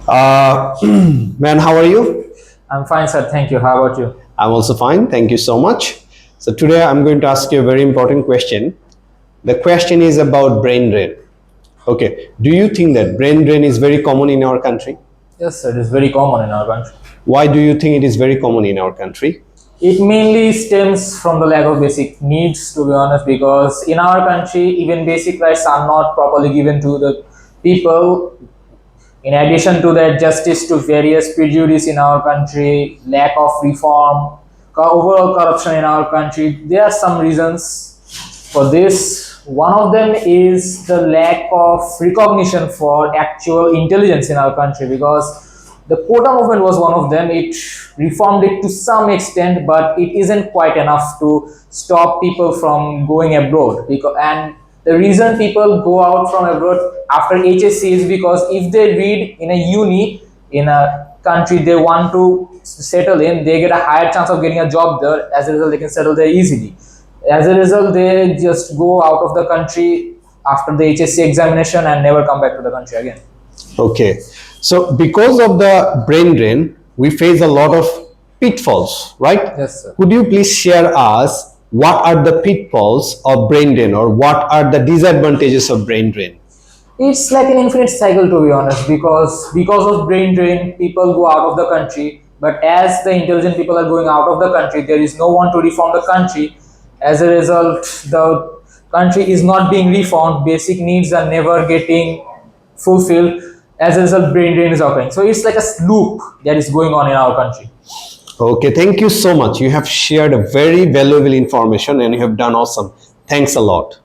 Man, how are you? I'm fine, sir. Thank you. How about you? I'm also fine. Thank you so much. So today I'm going to ask you a very important question. The question is about brain drain. Okay. Do you think that brain drain is very common in our country? Yes, sir. It is very common in our country. Why do you think it is very common in our country? It mainly stems from the lack of basic needs, to be honest, because in our country, even basic rights are not properly given to the people. In addition to that, justice to various prejudice in our country, lack of reform, overall corruption in our country. There are some reasons for this. One of them is the lack of recognition for actual intelligence in our country, because the quota movement was one of them. It reformed it to some extent, but it isn't quite enough to stop people from going abroad. And the reason people go out from abroad after HSC is because if they read in a uni in a country they want to settle in, they get a higher chance of getting a job there. As a result, they can settle there easily. As a result, they just go out of the country after the HSC examination and never come back to the country again. Okay. So because of the brain drain, we face a lot of pitfalls, right? Yes, sir. Could you please share us what are the pitfalls of brain drain or what are the disadvantages of brain drain? It's like an infinite cycle, to be honest, because of brain drain, people go out of the country. But as the intelligent people are going out of the country, there is no one to reform the country. As a result, the country is not being reformed. Basic needs are never getting fulfilled. As a result, brain drain is occurring. So it's like a loop that is going on in our country. Okay, thank you so much. You have shared a very valuable information and you have done awesome. Thanks a lot.